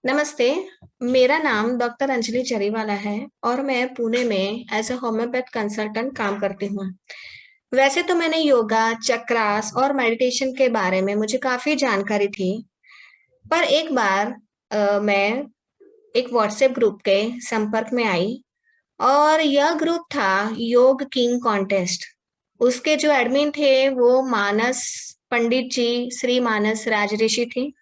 नमस्ते। मेरा नाम डॉक्टर अंजलि चरीवाला है और मैं पुणे में एज अ होम्योपैथ कंसल्टेंट काम करती हूँ। वैसे तो मैंने योगा, चक्रास और मेडिटेशन के बारे में मुझे काफी जानकारी थी। पर एक बार मैं एक व्हाट्सएप ग्रुप के संपर्क में आई और यह ग्रुप था योग किंग कॉन्टेस्ट। उसके जो एडमिन थे वो मानस पंडित जी, श्री मानस राजऋषि थी।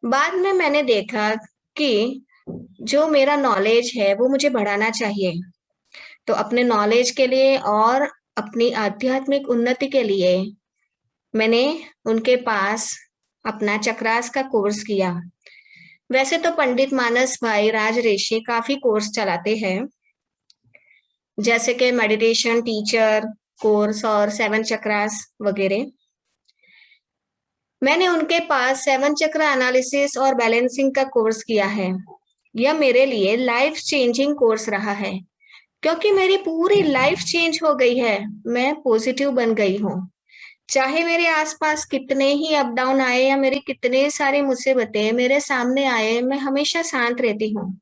बाद में मैंने देखा कि जो मेरा नॉलेज है वो मुझे बढ़ाना चाहिए। तो अपने नॉलेज के लिए और अपनी आध्यात्मिक उन्नति के लिए मैंने उनके पास अपना चक्रास का कोर्स किया। वैसे तो पंडित मानस भाई राज ऋषि काफी कोर्स चलाते हैं, जैसे कि मेडिटेशन टीचर कोर्स और सेवन चक्रास वगैरह। मैंने उनके पास सेवन चक्र एनालिसिस और बैलेंसिंग का कोर्स किया है। यह मेरे लिए लाइफ चेंजिंग कोर्स रहा है, क्योंकि मेरी पूरी लाइफ चेंज हो गई है। मैं पॉजिटिव बन गई हूँ। चाहे मेरे आसपास कितने ही अप डाउन आए या मेरी कितने सारी मुसीबतें मेरे सामने आए, मैं हमेशा शांत रहती हूँ।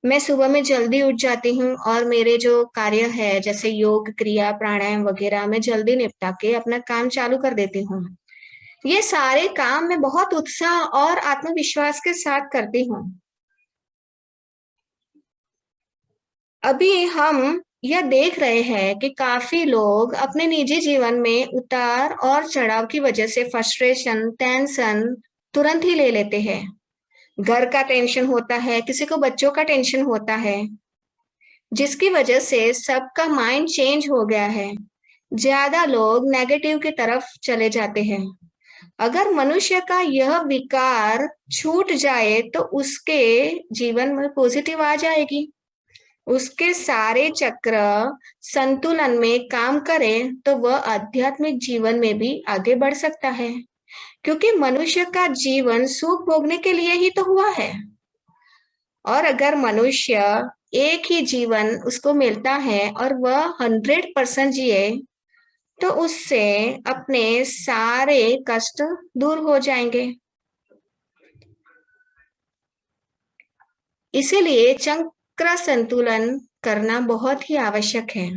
मैं सुबह में जल्दी उठ जाती हूँ और मेरे जो कार्य है जैसे योग क्रिया प्राणायाम वगैरह मैं जल्दी निपटा के अपना काम चालू कर देती हूँ। ये सारे काम मैं बहुत उत्साह और आत्मविश्वास के साथ करती हूँ। अभी हम यह देख रहे हैं कि काफी लोग अपने निजी जीवन में उतार और चढ़ाव की वजह से फ्रस्ट्रेशन, टेंशन तुरंत ही ले लेते हैं। घर का टेंशन होता है, किसी को बच्चों का टेंशन होता है, जिसकी वजह से सबका माइंड चेंज हो गया है। ज्यादा लोग नेगेटिव की तरफ चले जाते हैं। अगर मनुष्य का यह विकार छूट जाए तो उसके जीवन में पॉजिटिव आ जाएगी। उसके सारे चक्र संतुलन में काम करें तो वह आध्यात्मिक जीवन में भी आगे बढ़ सकता है, क्योंकि मनुष्य का जीवन सुख भोगने के लिए ही तो हुआ है। और अगर मनुष्य एक ही जीवन उसको मिलता है और वह 100% जिए तो उससे अपने सारे कष्ट दूर हो जाएंगे। इसीलिए चक्र संतुलन करना बहुत ही आवश्यक है।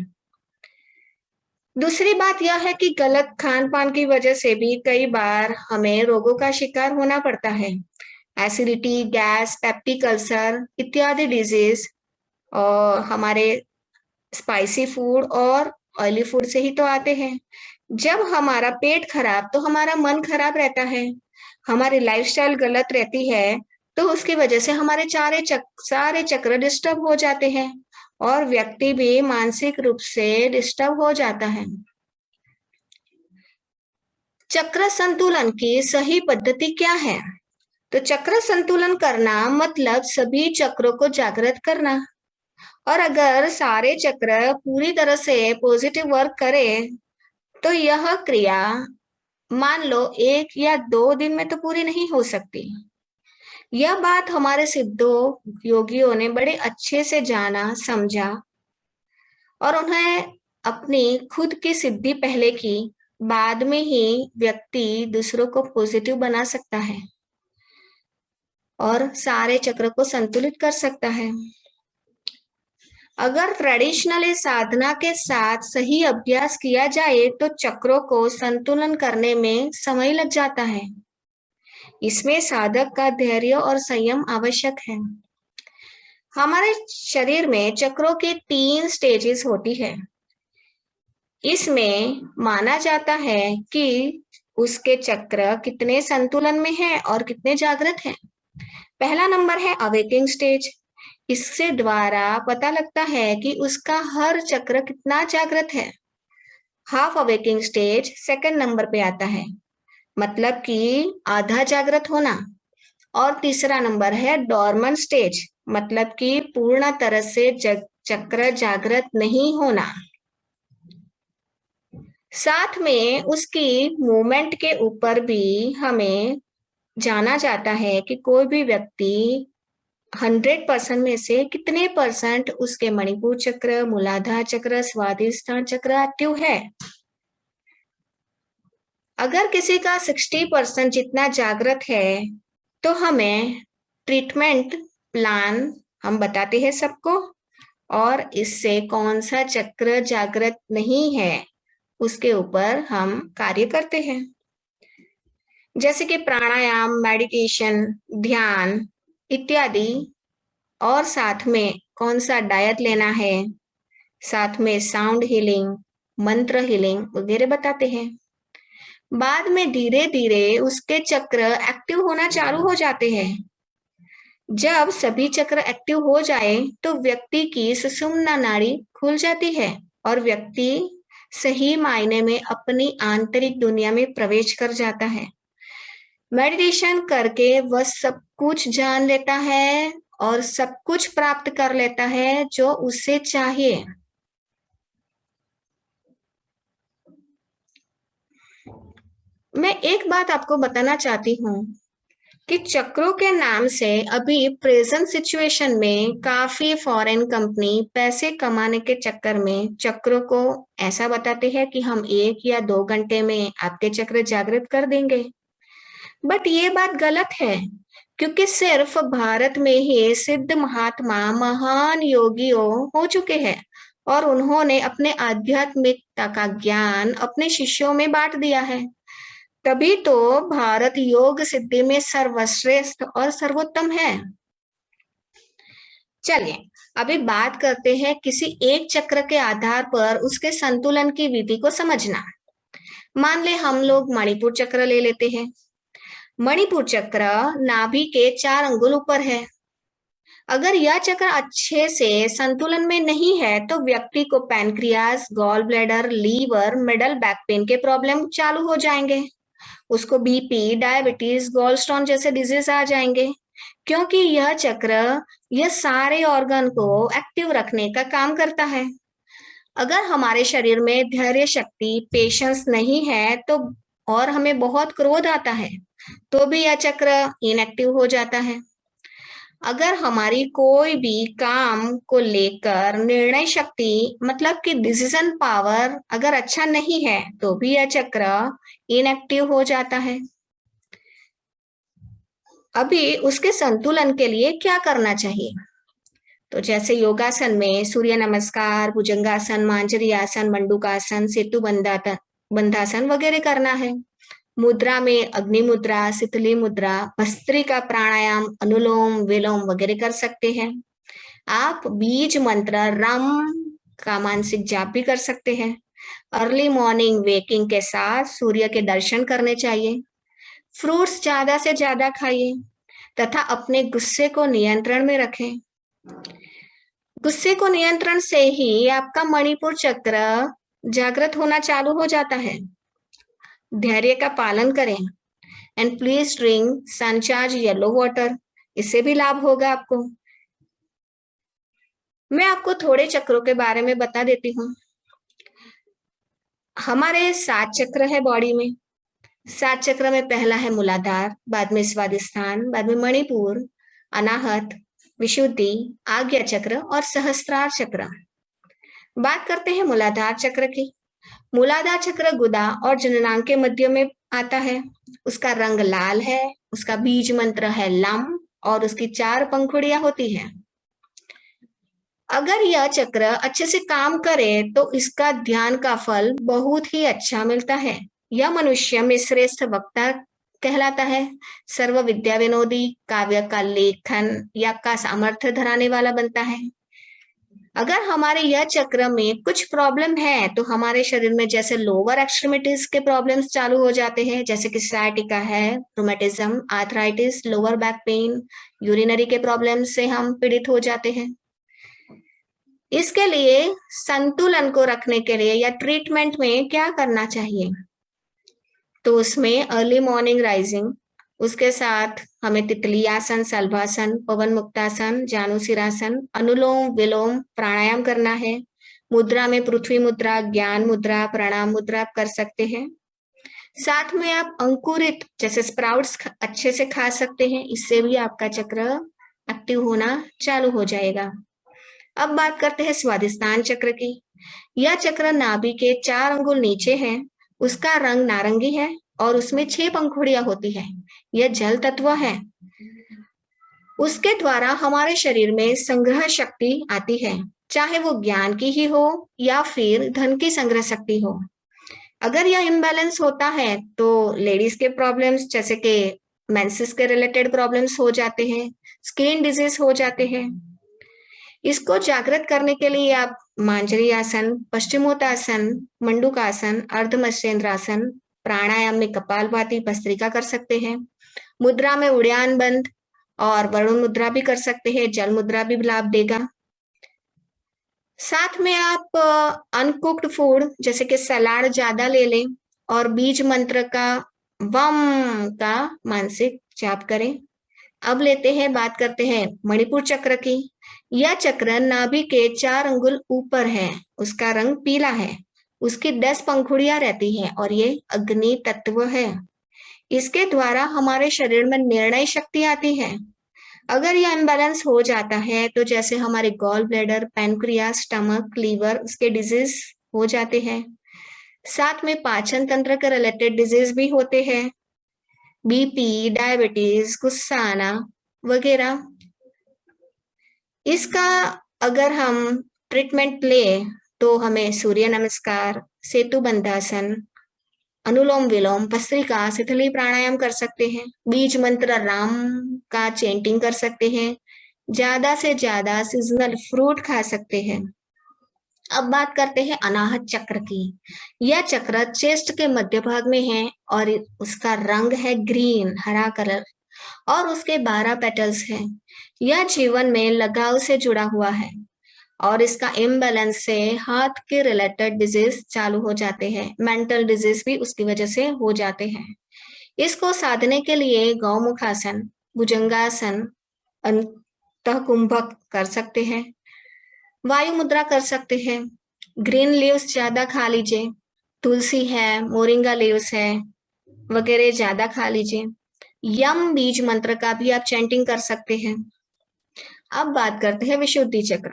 दूसरी बात यह है कि गलत खान-पान की वजह से भी कई बार हमें रोगों का शिकार होना पड़ता है। एसिडिटी, गैस, पेप्टिक अल्सर इत्यादि डिजीज और हमारे स्पाइसी फूड और ऑयली फूड से ही तो आते हैं। जब हमारा पेट खराब तो हमारा मन खराब रहता है। हमारी लाइफस्टाइल गलत रहती है तो उसकी वजह से हमारे सारे चक्र डिस्टर्ब हो जाते हैं और व्यक्ति भी मानसिक रूप से डिस्टर्ब हो जाता है। चक्र संतुलन की सही पद्धति क्या है? तो चक्र संतुलन करना मतलब सभी चक्रों को जागृत करना। और अगर सारे चक्र पूरी तरह से पॉजिटिव वर्क करें तो यह क्रिया मान लो 1 या 2 दिन में तो पूरी नहीं हो सकती। यह बात हमारे सिद्धों योगियों ने बड़े अच्छे से जाना समझा और उन्हें अपनी खुद की सिद्धि पहले की, बाद में ही व्यक्ति दूसरों को पॉजिटिव बना सकता है और सारे चक्र को संतुलित कर सकता है। अगर ट्रेडिशनली साधना के साथ सही अभ्यास किया जाए तो चक्रों को संतुलन करने में समय लग जाता है। इसमें साधक का धैर्य और संयम आवश्यक है। हमारे शरीर में चक्रों की 3 स्टेजेस होती है। इसमें माना जाता है कि उसके चक्र कितने संतुलन में हैं और कितने जागृत हैं। पहला नंबर है अवेकिंग स्टेज। इससे द्वारा पता लगता है कि उसका हर चक्र कितना जागृत है। Half awaking stage second number पे आता है, मतलब कि आधा जागृत होना। और तीसरा नंबर है डोरमेंट स्टेज, मतलब कि पूर्ण तरह से चक्र जागृत नहीं होना। साथ में उसकी मूवमेंट के ऊपर भी हमें जाना जाता है कि कोई भी व्यक्ति 100% में से कितने परसेंट उसके मणिपुर चक्र, मूलाधार चक्र, स्वादिष्ठान चक्र एक्टिव है। अगर किसी का 60% जितना जागृत है तो हमें ट्रीटमेंट प्लान हम बताते हैं सबको, और इससे कौन सा चक्र जागृत नहीं है उसके ऊपर हम कार्य करते हैं, जैसे कि प्राणायाम, मेडिटेशन, ध्यान इत्यादि। और साथ में कौन सा डाइट लेना है, साथ में साउंड हीलिंग, मंत्र हीलिंग वगैरह बताते हैं। बाद में धीरे धीरे उसके चक्र एक्टिव होना चालू हो जाते हैं। जब सभी चक्र एक्टिव हो जाए तो व्यक्ति की सुषुम्ना नाड़ी खुल जाती है और व्यक्ति सही मायने में अपनी आंतरिक दुनिया में प्रवेश कर जाता है। मेडिटेशन करके वह सब कुछ जान लेता है और सब कुछ प्राप्त कर लेता है जो उसे चाहिए। मैं एक बात आपको बताना चाहती हूँ कि चक्रों के नाम से अभी प्रेजेंट सिचुएशन में काफी फॉरेन कंपनी पैसे कमाने के चक्कर में चक्रों को ऐसा बताते हैं कि हम 1 या 2 घंटे में आपके चक्र जागृत कर देंगे। बट ये बात गलत है, क्योंकि सिर्फ भारत में ही सिद्ध महात्मा, महान योगियों हो चुके हैं और उन्होंने अपने आध्यात्मिकता का ज्ञान अपने शिष्यों में बांट दिया है। तभी तो भारत योग सिद्धि में सर्वश्रेष्ठ और सर्वोत्तम है। चलिए अभी बात करते हैं किसी एक चक्र के आधार पर उसके संतुलन की विधि को समझना। मान ले हम लोग मणिपुर चक्र ले लेते हैं। मणिपुर चक्र नाभि के 4 अंगुल ऊपर है। अगर यह चक्र अच्छे से संतुलन में नहीं है तो व्यक्ति को pancreas, gall bladder, liver, middle back pain के प्रॉब्लम चालू हो जाएंगे। उसको बीपी, डायबिटीज, गॉल स्टोन जैसे डिजीज आ जाएंगे, क्योंकि यह चक्र यह सारे ऑर्गन को एक्टिव रखने का काम करता है। अगर हमारे शरीर में धैर्य शक्ति, पेशेंस नहीं है तो और हमें बहुत क्रोध आता है तो भी यह चक्र इनएक्टिव हो जाता है। अगर हमारी कोई भी काम को लेकर निर्णय शक्ति मतलब कि डिसीजन पावर अगर अच्छा नहीं है तो भी यह चक्र इनएक्टिव हो जाता है। अभी उसके संतुलन के लिए क्या करना चाहिए? तो जैसे योगासन में सूर्य नमस्कार, भुजंगासन, मांजरी आसन, मंडूकासन, सेतु बंधासन वगैरह करना है। मुद्रा में अग्नि मुद्रा, सितली मुद्रा, भस्त्रिका प्राणायाम, अनुलोम विलोम वगैरह कर सकते हैं। आप बीज मंत्र रम का मानसिक जाप भी कर सकते हैं। अर्ली मॉर्निंग वेकिंग के साथ सूर्य के दर्शन करने चाहिए। फ्रूट्स ज्यादा से ज्यादा खाइए तथा अपने गुस्से को नियंत्रण में रखें। गुस्से को नियंत्रण से ही आपका मणिपुर चक्र जागृत होना चालू हो जाता है। धैर्य का पालन करें and please drink suncharge yellow water, इससे भी लाभ होगा आपको। मैं आपको थोड़े चक्रों के बारे में बता देती हूँ। हमारे 7 चक्र है बॉडी में। 7 चक्र में पहला है मूलाधार, बाद में स्वादिष्ठान, बाद में मणिपुर, अनाहत, विशुद्धि, आज्ञा चक्र और सहस्त्रार चक्र। बात करते हैं मूलाधार चक्र की। मूलाधार चक्र गुदा और जननांग के मध्य में आता है। उसका रंग लाल है, उसका बीज मंत्र है लम और उसकी 4 पंखुड़ियां होती हैं। अगर यह चक्र अच्छे से काम करे तो इसका ध्यान का फल बहुत ही अच्छा मिलता है। यह मनुष्य में श्रेष्ठ वक्ता कहलाता है, सर्व विद्या विनोदी, काव्य का लेखन या का सामर्थ्य धराने वाला बनता है। अगर हमारे यह चक्र में कुछ प्रॉब्लम है तो हमारे शरीर में जैसे लोअर एक्सट्रीमिटीज के प्रॉब्लम्स चालू हो जाते हैं, जैसे कि sciatica है, rheumatism, arthritis, lower back pain, urinary के प्रॉब्लम से हम पीड़ित हो जाते हैं। इसके लिए संतुलन को रखने के लिए या ट्रीटमेंट में क्या करना चाहिए? तो उसमें अर्ली मॉर्निंग राइजिंग, उसके साथ हमें तितली आसन, सल्भासन, पवन मुक्तासन, जानुसिरासन, अनुलोम विलोम प्राणायाम करना है। मुद्रा में पृथ्वी मुद्रा, ज्ञान मुद्रा, प्रणाम मुद्रा आप कर सकते हैं। साथ में आप अंकुरित जैसे स्प्राउट्स अच्छे से खा सकते हैं, इससे भी आपका चक्र एक्टिव होना चालू हो जाएगा। अब बात करते हैं स्वादिष्ठान चक्र की। यह चक्र नाभि के 4 अंगुल नीचे है। उसका रंग नारंगी है और उसमें 6 पंखुड़ियां होती है। यह जल तत्व है। उसके द्वारा हमारे शरीर में संग्रह शक्ति आती है, चाहे वो ज्ञान की ही हो या फिर धन की संग्रह शक्ति हो। अगर यह इम्बैलेंस होता है तो लेडीज के प्रॉब्लम्स जैसे कि मेंसेस के रिलेटेड प्रॉब्लम्स हो जाते हैं, स्किन डिजीज हो जाते हैं। इसको जागृत करने के लिए आप मांजरी आसन, पश्चिमोत्तासन, मंडूकासन, अर्धमत्स्येंद्रासन, प्राणायाम में कपालभाति, भस्त्रिका कर सकते हैं। मुद्रा में उड़ान बंद और वरुण मुद्रा भी कर सकते हैं, जल मुद्रा भी लाभ देगा। साथ में आप अनकुक्ड फूड जैसे कि सलाद ज्यादा ले लें और बीज मंत्र का वम का मानसिक जाप करें। अब बात करते हैं मणिपुर चक्र की। यह चक्र नाभि के 4 अंगुल ऊपर है, उसका रंग पीला है, उसकी 10 पंखुड़ियां रहती हैं और ये अग्नि तत्व है। इसके द्वारा हमारे शरीर में निर्णय शक्ति आती है। अगर यह इम्बैलेंस हो जाता है तो जैसे हमारे gall bladder, pancreas, stomach, liver, उसके डिजीज हो जाते हैं। साथ में पाचन तंत्र के रिलेटेड डिजीज भी होते हैं, बीपी, डायबिटीज, गुस्सा आना वगैरह। इसका अगर हम ट्रीटमेंट ले तो हमें सूर्य नमस्कार, सेतु बंधासन, अनुलोम विलोम, भस्त्रिका, शिथिली प्राणायाम कर सकते हैं। बीज मंत्र राम का चेंटिंग कर सकते हैं। ज्यादा से ज्यादा सीजनल फ्रूट खा सकते हैं। अब बात करते हैं अनाहत चक्र की। यह चक्र चेस्ट के मध्य भाग में है और उसका रंग है ग्रीन, हरा कलर, और उसके 12 पेटल्स हैं। यह जीवन में लगाव से जुड़ा हुआ है और इसका इम्बैलेंस से हार्ट के रिलेटेड डिजीज चालू हो जाते हैं, मेंटल डिजीज भी उसकी वजह से हो जाते हैं। इसको साधने के लिए गौमुखासन, भुजंगासन, अंतः कुंभक कर सकते हैं, वायु मुद्रा कर सकते हैं, ग्रीन लीव्स ज्यादा खा लीजिए, तुलसी है, मोरिंगा लीव्स है वगैरह ज्यादा खा लीजिए। यम बीज मंत्र का भी आप चैंटिंग कर सकते हैं। अब बात करते हैं विशुद्धि चक्र।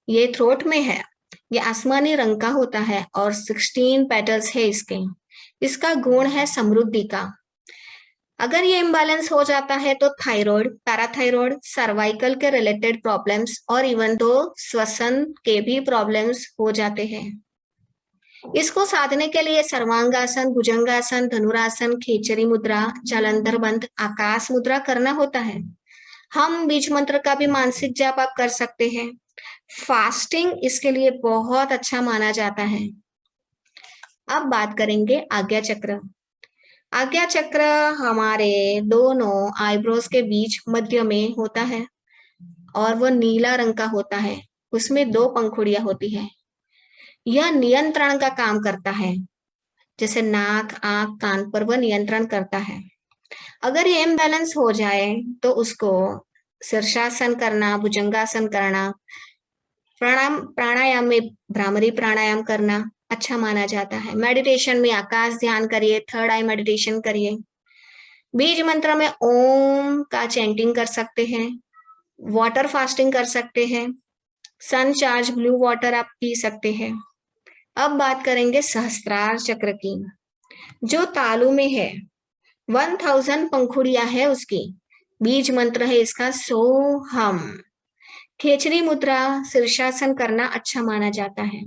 ये थ्रोट में है, ये आसमानी रंग का होता है और 16 पेटल्स है इसके। इसका गुण है समृद्धि का। अगर ये इम्बैलेंस हो जाता है तो थायराइड, पैराथायराइड, सर्वाइकल के रिलेटेड प्रॉब्लम्स और इवन तो श्वसन के भी प्रॉब्लम्स हो जाते हैं। इसको साधने के लिए सर्वांगासन, भुजंगासन, धनुरासन, खेचरी मुद्रा, जालंधर बंध, आकाश मुद्रा करना होता है। हम बीज मंत्र का भी मानसिक जाप आप कर सकते हैं। फास्टिंग इसके लिए बहुत अच्छा माना जाता है। अब बात करेंगे आज्ञा चक्र। आज्ञा चक्र हमारे दोनों आईब्रोज के बीच मध्य में होता है और वो नीला रंग का होता है, उसमें 2 पंखुड़ियां होती है। यह नियंत्रण का काम करता है, जैसे नाक, आंख, कान पर वह नियंत्रण करता है। अगर ये इम्बैलेंस हो जाए तो उसको शीर्षासन करना, भुजंगासन करना, प्राणायाम में भ्रामरी प्राणायाम करना अच्छा माना जाता है। मेडिटेशन में आकाश ध्यान करिए, थर्ड आई मेडिटेशन करिए। बीज मंत्र में ओम का चैंटिंग कर सकते हैं, वाटर फास्टिंग कर सकते हैं, सन चार्ज ब्लू वाटर आप पी सकते हैं। अब बात करेंगे सहस्त्रार चक्र की, जो तालु में है। 1000 पंखुड़ियां है उसकी। बीज मंत्र है इसका सोहम। खेचरी मुद्रा, शीर्षासन करना अच्छा माना जाता है।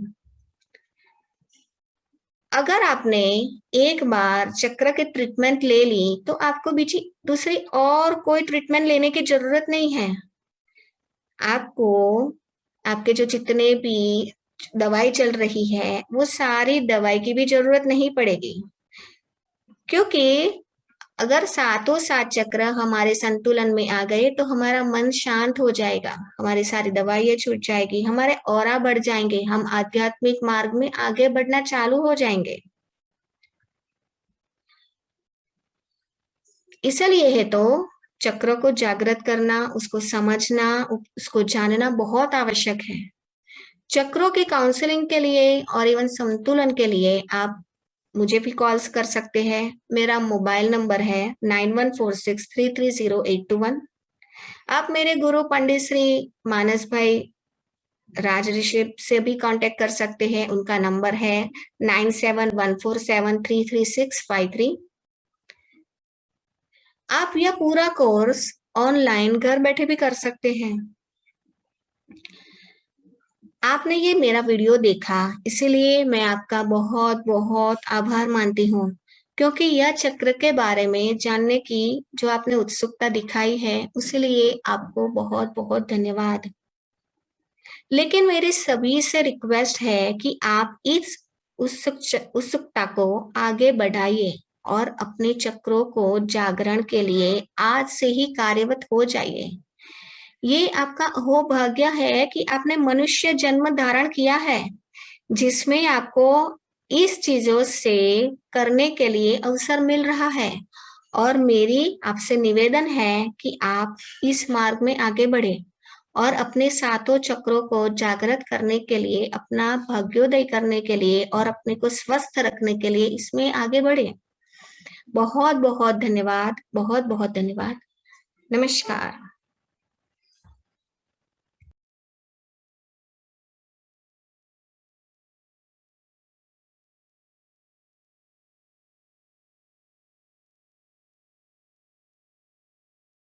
अगर आपने एक बार चक्र की ट्रीटमेंट ले ली तो आपको दूसरी और कोई ट्रीटमेंट लेने की जरूरत नहीं है। आपको आपके जो जितने भी दवाई चल रही है वो सारी दवाई की भी जरूरत नहीं पड़ेगी, क्योंकि अगर सातों 7 चक्र हमारे संतुलन में आ गए तो हमारा मन शांत हो जाएगा, हमारी सारी दवाइयां छूट जाएगी, हमारे ऑरा बढ़ जाएंगे, हम आध्यात्मिक मार्ग में आगे बढ़ना चालू हो जाएंगे। इसलिए है तो चक्र को जागृत करना, उसको समझना, उसको जानना बहुत आवश्यक है। चक्रों की काउंसलिंग के लिए और इवन संतुलन के लिए आप मुझे भी कॉल्स कर सकते हैं। मेरा मोबाइल नंबर है 9146330821। आप मेरे गुरु पंडित श्री मानस भाई राज ऋषि से भी कांटेक्ट कर सकते हैं। उनका नंबर है 9714733653। आप यह पूरा कोर्स ऑनलाइन घर बैठे भी कर सकते हैं। आपने ये मेरा वीडियो देखा, इसीलिए मैं आपका बहुत-बहुत आभार मानती हूँ, क्योंकि यह चक्र के बारे में जानने की जो आपने उत्सुकता दिखाई है, उसके लिए आपको बहुत-बहुत धन्यवाद। लेकिन मेरी सभी से रिक्वेस्ट है कि आप इस उत्सुकता को आगे बढ़ाइए और अपने चक्रों को जागरण के लिए आज से ही कार्यरत हो जाइए। ये आपका अहोभाग्य है कि आपने मनुष्य जन्म धारण किया है, जिसमें आपको इस चीजों से करने के लिए अवसर मिल रहा है और मेरी आपसे निवेदन है कि आप इस मार्ग में आगे बढ़े और अपने सातों चक्रों को जागृत करने के लिए, अपना भाग्योदय करने के लिए और अपने को स्वस्थ रखने के लिए इसमें आगे बढ़े। बहुत-बहुत धन्यवाद, बहुत-बहुत धन्यवाद। नमस्कार।